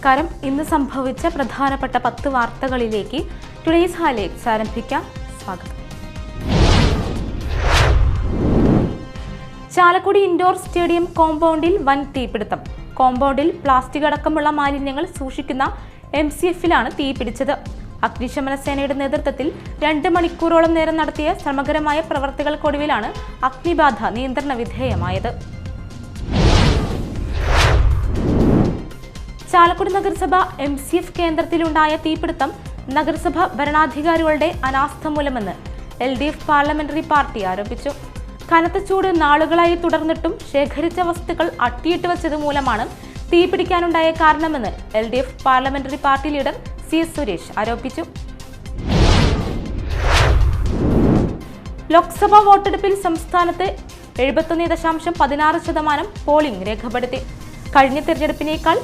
നമസ്കാരം. ഇന്ന് സംഭവിച്ച പ്രധാനപ്പെട്ട 10 വാർത്തകളിലേക്ക് ടുഡേയ്സ് ഹൈലൈറ്റ്സ് ആരംഭിക്കാം. സ്വാഗതം. ചാലക്കുടി ഇൻഡോർ സ്റ്റേഡിയം കോമ്പൗണ്ടിൽ വൻ തീപിടുത്തം. കോമ്പൗണ്ടിൽ പ്ലാസ്റ്റിക് അടക്കമുള്ള മാലിന്യങ്ങൾ സൂക്ഷിക്കുന്ന MCF-ലാണ് തീപിടിച്ചത്. അഗ്നിശമന സേനയുടെ നേതൃത്വത്തിൽ 2 മണിക്കൂറോളം നേരം നടത്തിയ ശ്രമകരമായ പ്രവർത്തികൾക്കൊടുവിലാണ് അഗ്നിബാധ നിയന്ത്രണ വിധേയമായത്. ചാലക്കുടി നഗരസഭ MCF കേന്ദ്രത്തിലുണ്ടായ തീപിടുത്തം നഗരസഭ ഭരണാധികാരികളുടെ അനാസ്ഥ മൂലമെന്ന് LDF പാർലമെന്ററി പാർട്ടി ആരോപിച്ചു. കനത്ത ചൂട് നാളുകളായി തുടർന്നിട്ടും ശേഖരിച്ച വസ്തുക്കൾ അട്ടിയിട്ട് വച്ചത് മൂലമാണ് തീപിടിക്കാനുണ്ടായ കാരണമെന്ന് LDF parliamentary party leader CS Suresh ആരോപിച്ചു. ലോക്സഭാ വോട്ടെടുപ്പിൽ സംസ്ഥാനത്ത് 71.16% പോളിംഗ് രേഖപ്പെടുത്തി. കഴിഞ്ഞ തെരഞ്ഞെടുപ്പിനേക്കാൾ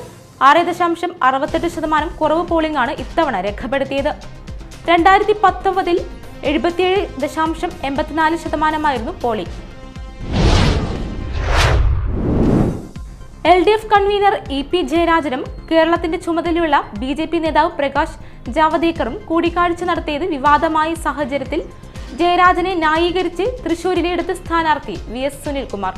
6.68% കുറവ് പോളിംഗാണ് ഇത്തവണ രേഖപ്പെടുത്തിയത്. 2019-ൽ 77.84% പോളിംഗ്. LDF കൺവീനർ EP ജയരാജനും കേരളത്തിന്റെ ചുമതലയുള്ള BJP നേതാവ് പ്രകാശ് ജാവദേക്കറും കൂടിക്കാഴ്ച നടത്തിയത് വിവാദമായ സാഹചര്യത്തിൽ ജയരാജനെ ന്യായീകരിച്ച് തൃശൂരിലെ ഇടത് സ്ഥാനാർത്ഥി VS സുനിൽകുമാർ.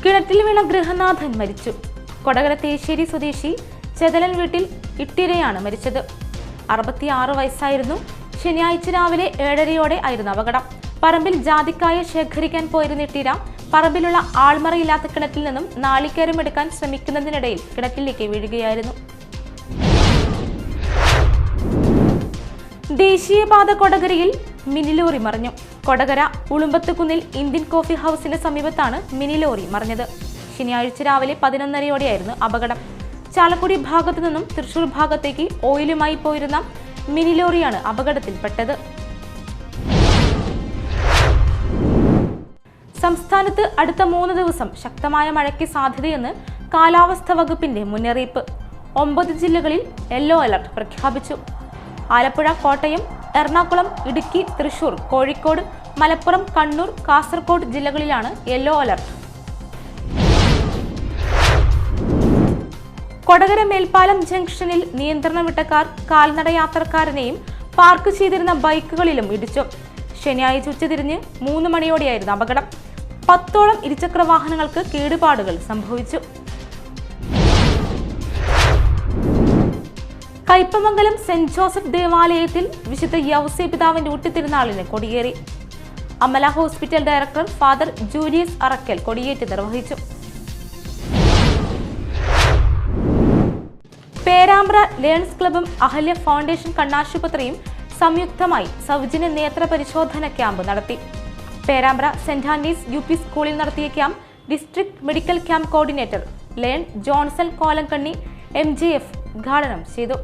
കിണറ്റിൽ വീണ ഗൃഹനാഥൻ മരിച്ചു. കൊടകര തേശ്ശേരി സ്വദേശി ചെതലൻ വീട്ടിൽ ഇട്ടിരയാണ് മരിച്ചത്. 66 വയസ്സായിരുന്നു. ശനിയാഴ്ച രാവിലെ 7:30 ആയിരുന്നു അപകടം. പറമ്പിൽ ജാതിക്കായ ശേഖരിക്കാൻ പോയിരുന്ന ഇട്ടിര പറമ്പിലുള്ള ആൾമറയില്ലാത്ത കിണറ്റിൽ നിന്നും നാളികേരം എടുക്കാൻ ശ്രമിക്കുന്നതിനിടയിൽ കിണറ്റിലേക്ക് വീഴുകയായിരുന്നു. ദേശീയപാത കൊടകരയിൽ മിനി ലോറി മറിഞ്ഞു. കൊടകര ഉളുമ്പത്തുകുന്നിൽ ഇന്ത്യൻ കോഫി ഹൗസിന് സമീപത്താണ് മിനി ലോറി മറിഞ്ഞത്. ശനിയാഴ്ച രാവിലെ 11:30 അപകടം. ചാലക്കുടി ഭാഗത്തു നിന്നും തൃശൂർ ഭാഗത്തേക്ക് ഓയിലുമായി പോയിരുന്ന മിനി ലോറിയാണ് അപകടത്തിൽപ്പെട്ടത്. സംസ്ഥാനത്ത് അടുത്ത 3 ദിവസം ശക്തമായ മഴയ്ക്ക് സാധ്യതയെന്ന് കാലാവസ്ഥാ വകുപ്പിന്റെ മുന്നറിയിപ്പ്. 9 ജില്ലകളിൽ യെല്ലോ അലർട്ട് പ്രഖ്യാപിച്ചു. ആലപ്പുഴ, കോട്ടയം, എറണാകുളം, ഇടുക്കി, തൃശൂർ, കോഴിക്കോട്, മലപ്പുറം, കണ്ണൂർ, കാസർഗോഡ് ജില്ലകളിലാണ് യെല്ലോ അലർട്ട്. കൊടകര മേൽപ്പാലം ജംഗ്ഷനിൽ നിയന്ത്രണം വിട്ട കാർ കാൽനട യാത്രക്കാരനെയും പാർക്ക് ചെയ്തിരുന്ന ബൈക്കുകളിലും ഇടിച്ചു. ശനിയാഴ്ച ഉച്ചതിരിഞ്ഞ് 3 മണിയോടെയായിരുന്നു അപകടം. 10ഓളം ഇരുചക്ര വാഹനങ്ങൾക്ക് കേടുപാടുകൾ സംഭവിച്ചു. കയ്പമംഗലം സെന്റ് ജോസഫ് ദേവാലയത്തിൽ വിശുദ്ധ യൗസേ പിതാവിന്റെ ഊട്ടിത്തിരുനാളിന് കൊടിയേറി. Amala hospital director father Julius Arakkal കൊടിയേറ്റ് നിർവഹിച്ചു. പേരാമ്പ്ര ലയൺസ് ക്ലബും അഹല്യ ഫൗണ്ടേഷൻ കണ്ണാശുപത്രിയും സംയുക്തമായി സൗജന്യ നേത്ര പരിശോധന ക്യാമ്പ് നടത്തി. പേരാമ്പ്ര സെന്റ് ആന്റണീസ് UP സ്കൂളിൽ നടത്തിയ camp district medical camp coordinator lion Johnson Kolankanni MJF ഉദ്ഘാടനം ചെയ്തു.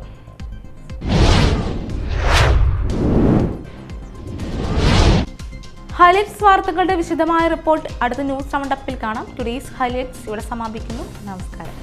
ഹൈലൈറ്റ്സ് വാർത്തകളുടെ വിശദമായ റിപ്പോർട്ട് അടുത്ത ന്യൂസ് റൗണ്ടപ്പിൽ കാണാം. ടുഡേയ്സ് ഹൈലൈറ്റ്സ് ഇവിടെ സമാപിക്കുന്നു. നമസ്കാരം.